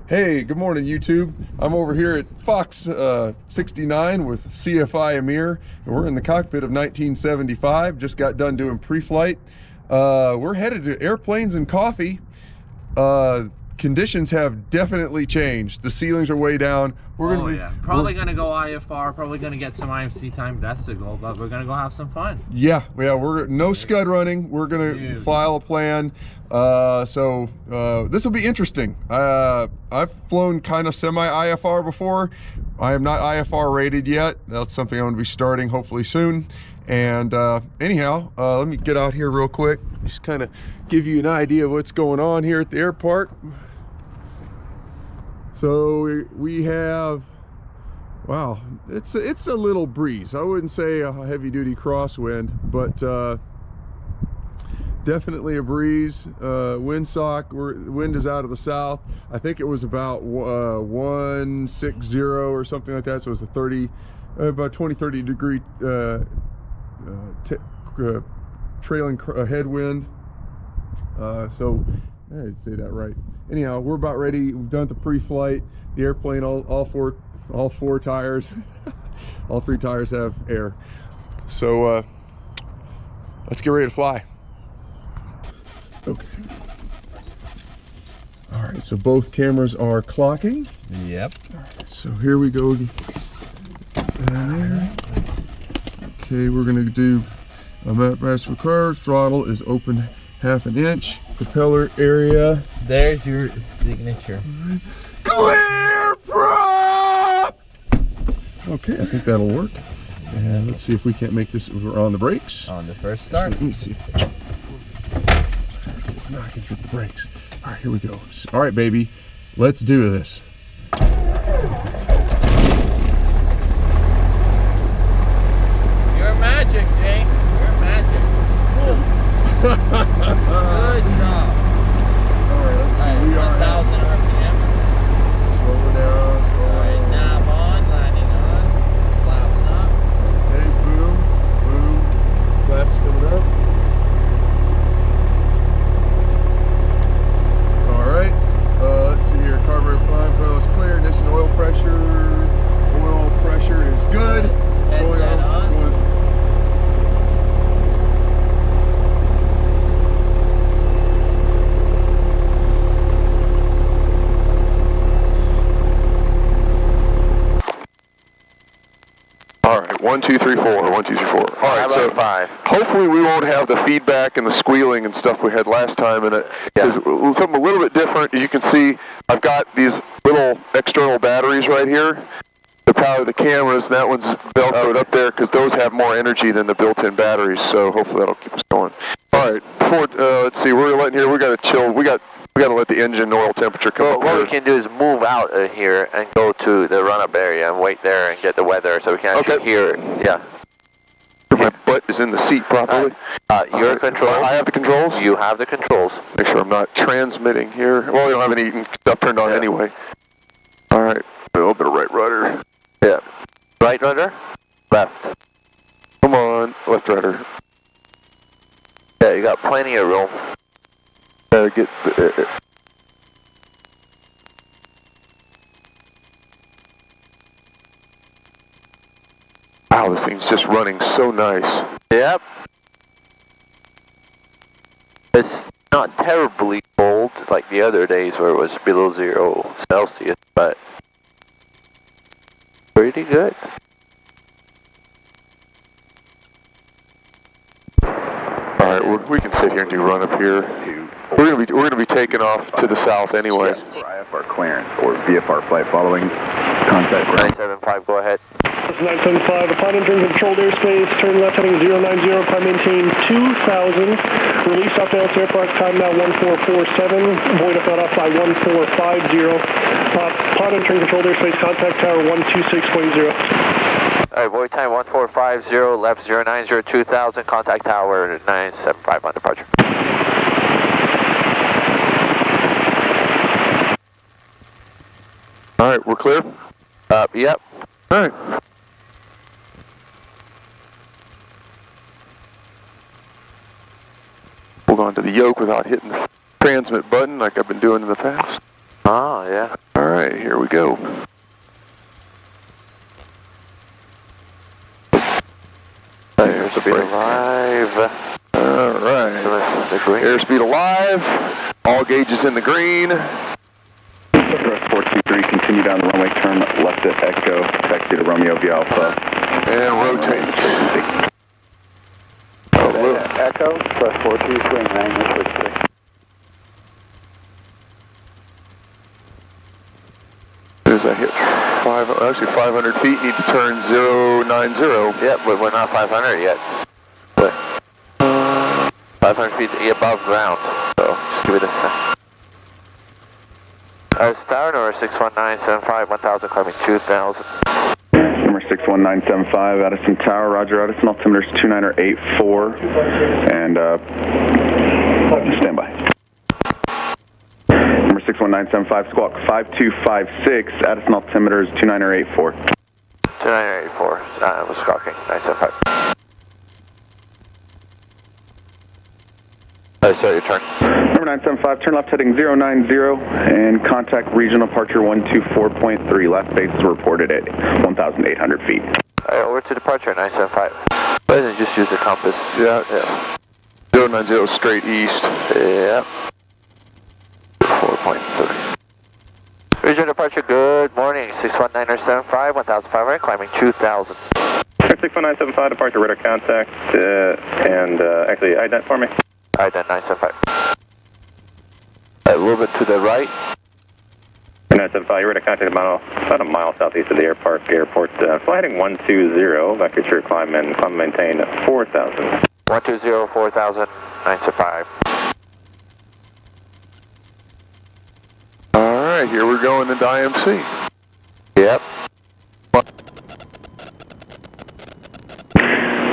Hey, good morning, YouTube. I'm over here at Fox 69 with CFI Amir, and we're in the cockpit of 1975. Just got done doing pre-flight. We're headed to airplanes and coffee. Conditions have definitely changed. The ceilings are way down. Probably gonna go IFR, probably gonna get some IMC time, that's the goal, but we're gonna go have some fun. Yeah, we're no scud running. We're gonna file a plan. So this will be interesting. I've flown kind of semi-IFR before. I am not IFR rated yet. That's something I'm gonna be starting hopefully soon. And anyhow, let me get out here real quick, just kind of give you an idea of what's going on here at the airport. So we have, wow, it's a little breeze. I wouldn't say a heavy duty crosswind, but definitely a breeze. Windsock, wind is out of the south. I think it was about 160 or something like that. So it was about 20-30 degree trailing headwind. So I didn't say that right. Anyhow, we're about ready. We've done the pre-flight. The airplane, all four tires, all three tires have air. So let's get ready to fly. Okay. All right. So both cameras are clocking. Yep. So here we go. Okay, we're gonna do a map match required. Throttle is open 1/2 inch. Propeller area. There's your signature. Clear prop! Okay, I think that'll work. And let's see if we can't make this. We're on the brakes. On the first start. So let me see if I can hit the brakes. All right, here we go. All right, baby, let's do this. You're magic, Jake. You're magic. Good job. Alright, let's see. We are 1,000 RPM. Slow it down, Alright, nav on, landing on. Flaps up. Okay, boom, boom. Flaps coming up. Alright, let's see here. Carburetor climb, throttle is clear. Ignition oil pressure. Oil pressure is good. Headset on. All right, 1, 2, 3, 4. 1, 2, 3, 4. All right, so 5. hopefully we won't have the feedback and the squealing and stuff we had last time. And something a little bit different. As you can see, I've got these little external batteries right here to power the cameras. And that one's velcroed up there because those have more energy than the built-in batteries. So hopefully that'll keep us going. All right, let's see. We're letting here. We got to chill. We got to let the engine oil temperature come up. What we can do is move out of here and go to the run-up area and wait there and get the weather so we can actually hear it. Yeah. My butt is in the seat properly. Your controls. I have the controls? You have the controls. Make sure I'm not transmitting here. Well, we don't have any stuff turned on anyway. All right. A little bit of right rudder. Yeah. Right rudder? Left. Come on. Left rudder. Yeah, you got plenty of room. Get the... Wow, this thing's just running so nice. Yep. It's not terribly cold like the other days where it was below 0 Celsius, but pretty good. All right, we can sit here and do run up here. We're gonna be taking off to the south anyway. For IFR clearance or VFR flight following contact ground. 975, go ahead. 975, upon entering controlled airspace, turn left heading 090, climb maintain 2000, release off the airport, time now 1447, void up off by 1450, upon entering controlled airspace, contact tower 126.0. Alright, void time 1450, left 090, 2000, contact tower 975 on departure. Alright, we're clear? Yep. Alright. Hold on to the yoke without hitting the transmit button like I've been doing in the past. Oh, yeah. All right, here we go. Airspeed alive. Alright. Airspeed alive. All gauges in the green. 423, continue down the runway, turn left at Echo, taxi to Romeo via Alpha. And rotate. Echo, plus 4229, switch 6. As I hit 500 feet, need to turn 090. Yep, but we're not 500 yet. But 500 feet above ground, so just give it a sec. Tower number 61975, 1000, climbing 2000. Number 61975, Addison Tower, roger, Addison, altimeter's 2984, and stand by. Number 61975, squawk 5256, Addison, altimeter's 2984. 2984, I was squawking, 975. Start your turn. Number 975, turn left heading 090 and contact regional departure 124.3. Last base is reported at 1,800 feet. Alright, over to departure 975. Why doesn't just use the compass? Yeah. 090 straight east. Yeah. 4.3. Regional departure, good morning. 61975, 1500, climbing 2000. 61975, departure radar contact, and actually ident for me. Ident 975. A little bit to the right. 975, you're radar contact about a mile southeast of the airport. Fly heading 120, vector sure climb and maintain 4,000. 120, 4000, 975. Alright, here we're going into IMC. Yep.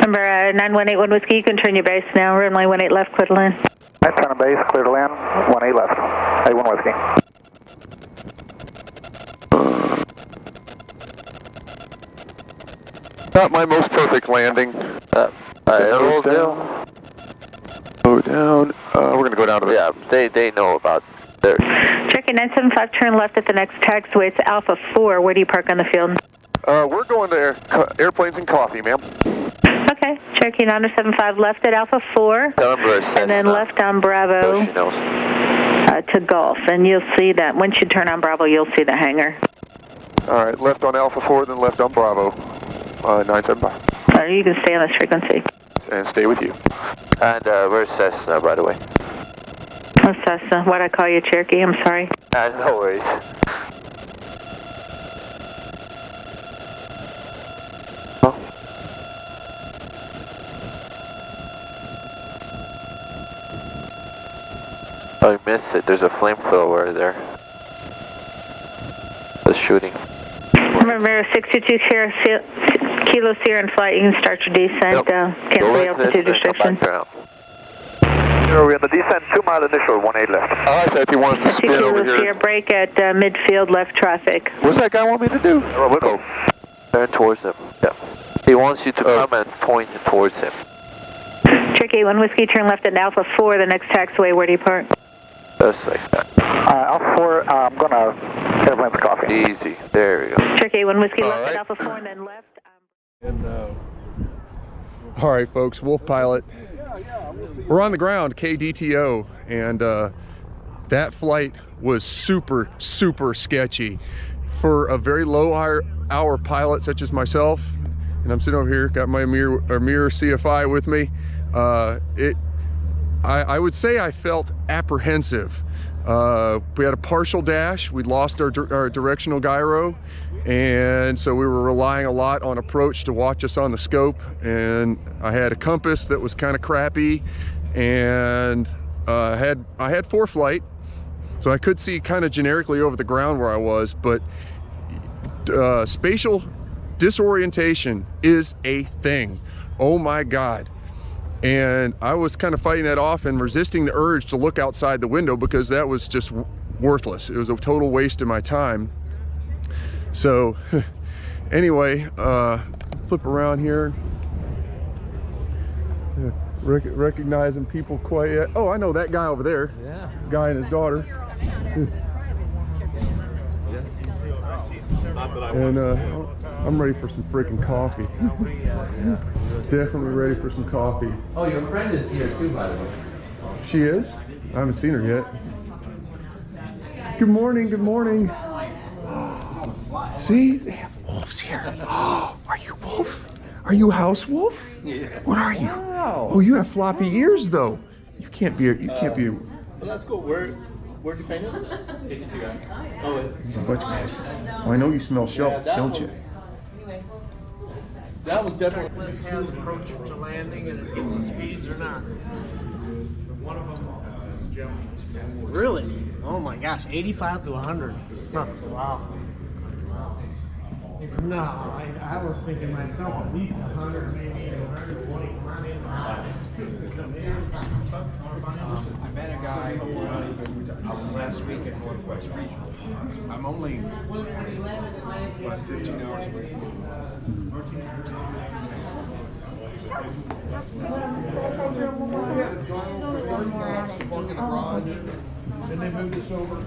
Number 9181 Whiskey, you can turn your base now. Runway 18 left, clear to land. That's on base, clear to land, 18 left. 81 Whiskey. Not my most perfect landing. It'll do. Go down. We're going to go down to the... Yeah, they know about their... Checking 975, turn left at the next taxiway. It's Alpha 4. Where do you park on the field? we're going to airplanes and coffee, ma'am. Okay, Cherokee 975 left at Alpha 4, and then left on Bravo to Golf, and you'll see that. Once you turn on Bravo, you'll see the hangar. All right, left on Alpha 4, then left on Bravo, 975. You can stay on this frequency. And stay with you. And where's Cessna, by the way? Oh, Cessna. Why'd I call you Cherokee? I'm sorry. No worries. Oh, I missed it. There's a flamethrower there. The shooting. Remember, 622 Kilo Sierra in flight. You can start your descent. Cancel the altitude restriction. We're in the descent, 2 mile initial, 18 left. I like that he wants to spin over here. Sierra, break at midfield left traffic. What's that guy want me to do? We'll go. Turn towards him. Yeah. He wants you to come and point towards him. Cherokee 1 Whiskey, turn left at Alpha 4, the next taxiway. Where do you park? Just like that. Alpha 4, I'm going to airplane for coffee. Easy. There we go. Cherokee 1 Whiskey, left at Alpha 4, and then left. All right, folks, Wolf Pilot. We're on the ground, KDTO, and that flight was super, super sketchy. For a very low hour pilot such as myself, and I'm sitting over here, got my Amir CFI with me, I would say I felt apprehensive. We had a partial dash, we'd lost our directional gyro, and so we were relying a lot on approach to watch us on the scope, and I had a compass that was kind of crappy, and I had foreflight, so I could see kind of generically over the ground where I was, but spatial disorientation is a thing. Oh my God. And I was kind of fighting that off and resisting the urge to look outside the window because that was just worthless. It was a total waste of my time. So anyway, flip around here. Recognizing people quite yet. Oh, I know that guy over there. Yeah. Guy and his daughter. Yes. And I'm ready for some freaking coffee. Definitely ready for some coffee. Oh, your friend is here too, by the way. She is? I haven't seen her yet. Good morning, good morning. See, they have wolves here. Are you wolf? Are you a house wolf? Yeah. What are you? Wow. Oh, you have floppy ears though. You can't be. So that's cool. Where'd you paint it? KDTO. Oh, There's a bunch of asses. Oh, I know you smell schultz, don't you? That was definitely. This has approach to landing and it gives the speeds or not. One of them is jumping. Really? Oh my gosh, 85 to 100. Huh. Wow. No, I was thinking myself at least 100, maybe 120. I met a guy last week at Northwest Regional. I'm only about 15 hours away from Then they moved us over to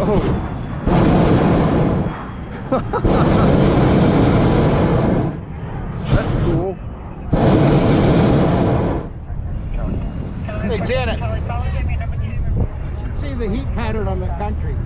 Oh. That's cool. Hey, Janet. You should see the heat pattern on that country.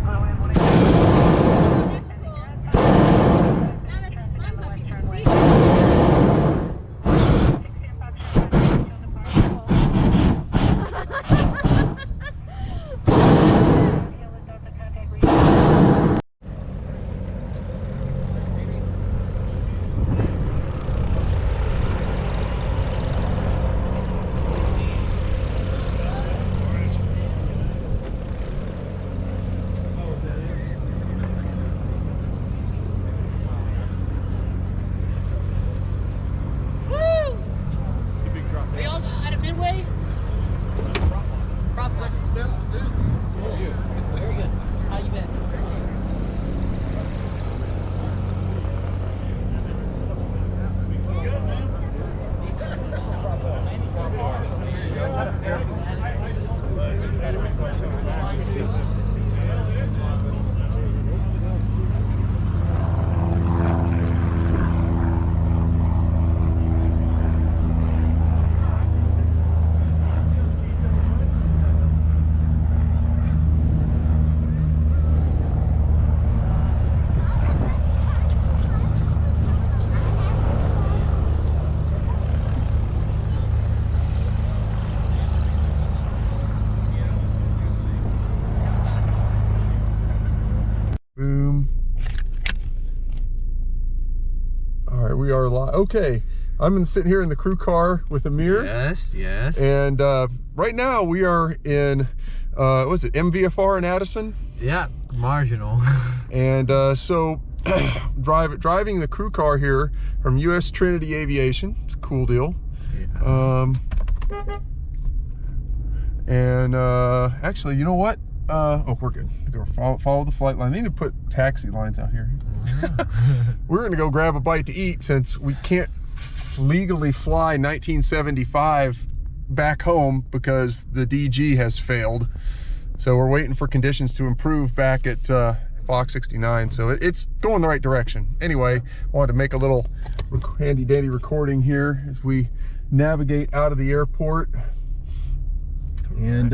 We are live. Okay, I'm sitting here in the crew car with Amir. Yes, yes. And right now we are in, was it MVFR in Addison? Yeah, marginal. And so driving the crew car here from US Trinity Aviation. It's a cool deal. Yeah. Actually, you know what? Oh, we're good. Go follow the flight line. They need to put taxi lines out here. We're gonna go grab a bite to eat since we can't legally fly 1975 back home because the DG has failed. So we're waiting for conditions to improve back at Fox 69. So it's going the right direction. Anyway, I wanted to make a little handy dandy recording here as we navigate out of the airport and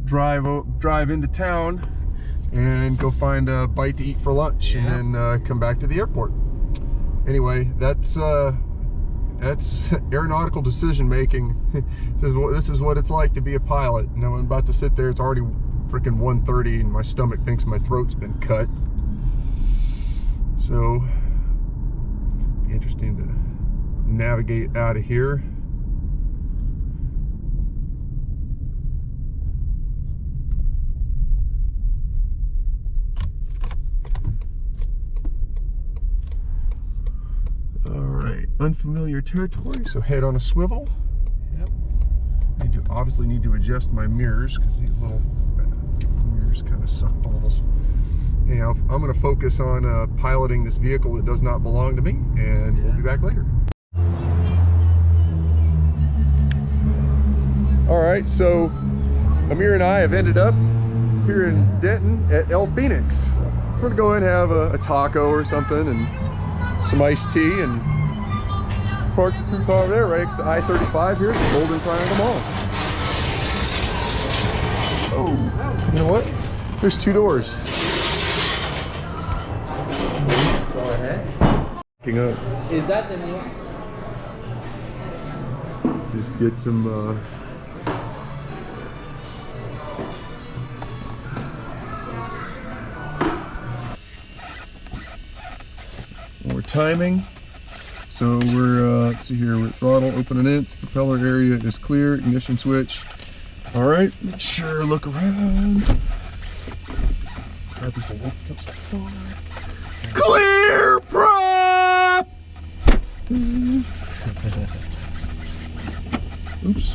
drive into town and go find a bite to eat for lunch, yeah, and then come back to the airport. Anyway, that's aeronautical decision making. This is what it's like to be a pilot. And I'm about to sit there. It's already freaking 1:30 and my stomach thinks my throat's been cut. So interesting to navigate out of here. Unfamiliar territory, so head on a swivel. Yep. Obviously need to adjust my mirrors because these little mirrors kind of suck balls. Anyhow, I'm going to focus on piloting this vehicle that does not belong to me, and we'll be back later. All right, so Amir and I have ended up here in Denton at El Phoenix. We're going to go in and have a taco or something and some iced tea, and park the crew car over there right next to I-35 here at the Golden Triangle Mall. Oh, you know what? There's two doors. Go ahead. Picking up. Is that the new? Let's just get some more timing. So we're, let's see here, we're throttle opening it, the propeller area is clear, ignition switch. All right, make sure, look around. Grab this clear prop! Oops.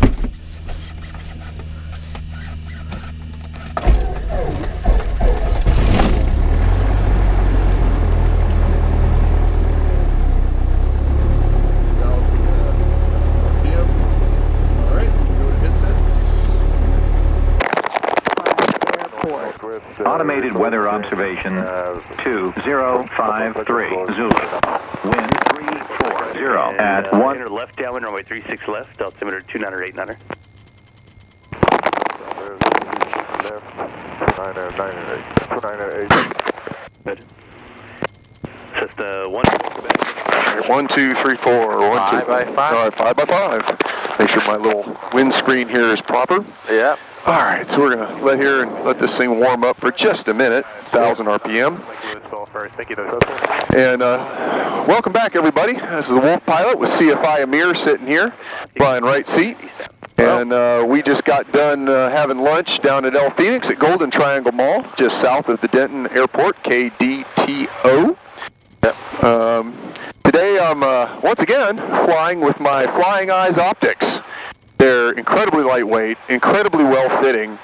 report. Automated weather observation 2053 Zulu. Wind 340 at 1. Left downwind runway 36 left, altimeter 2989er. Good. Cessna 1, 2, 3, 4. 1, 2. 5 by 5. All right, 5 by 5. Make sure my little windscreen here is proper. Yeah. All right, so we're going to let this thing warm up for just a minute, 1,000 RPM. And welcome back, everybody. This is the Wolf Pilot with CFI Amir sitting here, flying right seat. And we just got done having lunch down at El Phoenix at Golden Triangle Mall, just south of the Denton Airport, KDTO. Today I'm once again flying with my Flying Eyes optics. They're incredibly lightweight, incredibly well-fitting,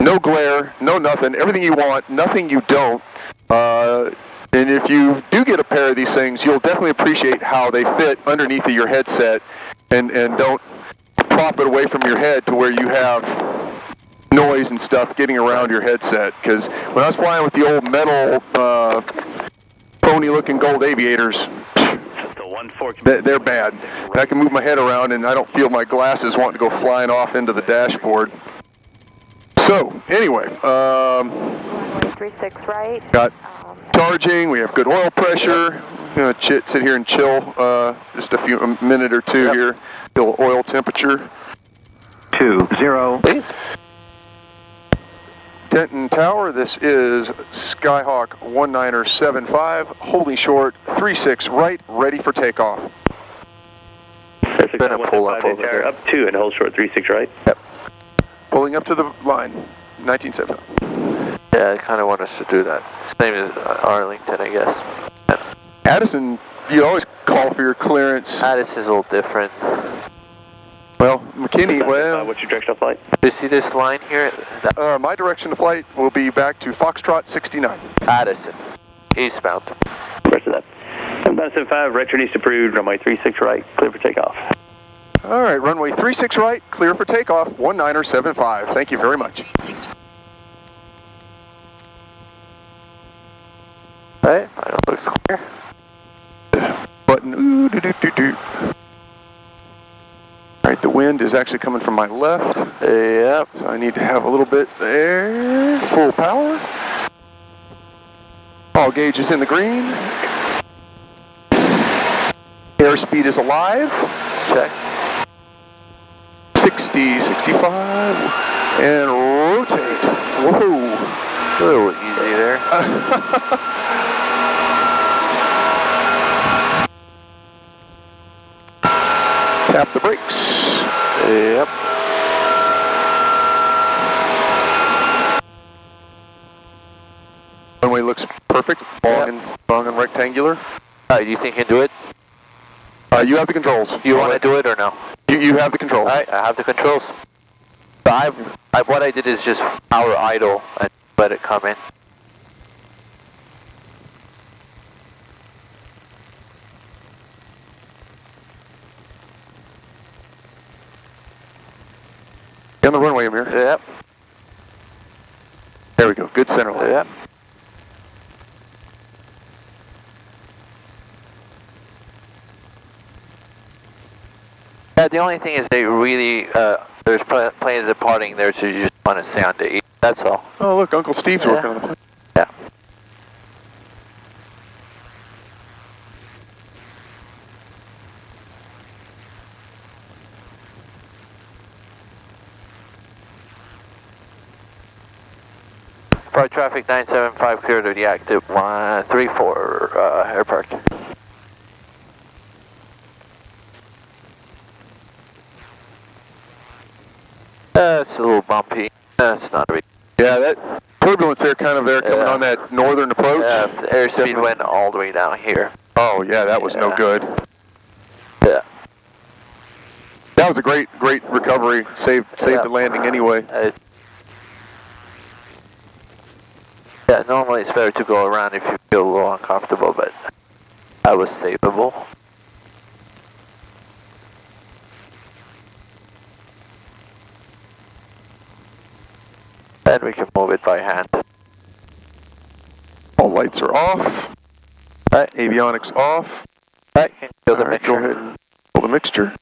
no glare, no nothing, everything you want, nothing you don't. And if you do get a pair of these things, you'll definitely appreciate how they fit underneath of your headset and don't prop it away from your head to where you have noise and stuff getting around your headset. Because when I was flying with the old metal phony-looking gold aviators, they're bad. I can move my head around and I don't feel my glasses wanting to go flying off into the dashboard. So, anyway, 36 right. Got charging, we have good oil pressure. Sit here and chill just a minute or two here. Feel oil temperature. 20, please. Denton Tower, this is Skyhawk 1975, holding short, 36 right, ready for takeoff. Been a pull up over there. Up 2 and hold short 36 right. Yep. Pulling up to the line, 1970. Yeah, I kind of want us to do that. Same as Arlington, I guess. Addison, you always call for your clearance. Addison's a little different. Well, McKinney, well... What's your direction of flight? Do you see this line here? My direction of flight will be back to Foxtrot 69. Addison, eastbound. Rest of that. 975, right turn east approved, runway 36 right, clear for takeoff. All right, runway 36 right, clear for takeoff, 1975. Thank you very much. Hey, it looks clear. Button, ooh, do. All right, the wind is actually coming from my left. Yep. So I need to have a little bit there. Full power. All gauges in the green. Airspeed is alive. Check. 60, 65. And rotate. Whoa. A little easy there. Tap the brakes. Yep. Runway looks perfect, long and rectangular. Alright, you think you can do it? You have the controls. You want to do it or no? You have the controls. Alright, I have the controls. So what I did is just power idle and let it come in. On the runway, Amir. Yep. There we go. Good center line. Yep. Yeah, the only thing is they really, there's planes departing there, so you just want to stay on the east. That's all. Oh, look, Uncle Steve's working on the plane. Yeah. Flight traffic 975 clear to the active 134 air park. It's a little bumpy. That's not a big. Yeah, that turbulence there, kind of there, coming on that northern approach. Yeah, the airspeed went all the way down here. Oh, yeah, that was no good. Yeah. That was a great recovery. Saved the landing anyway. Yeah, normally it's better to go around if you feel a little uncomfortable, but that was savable. Then we can move it by hand. All lights are off. Right. Avionics off. Right. Fill the All right, mixture. go ahead and fill the mixture.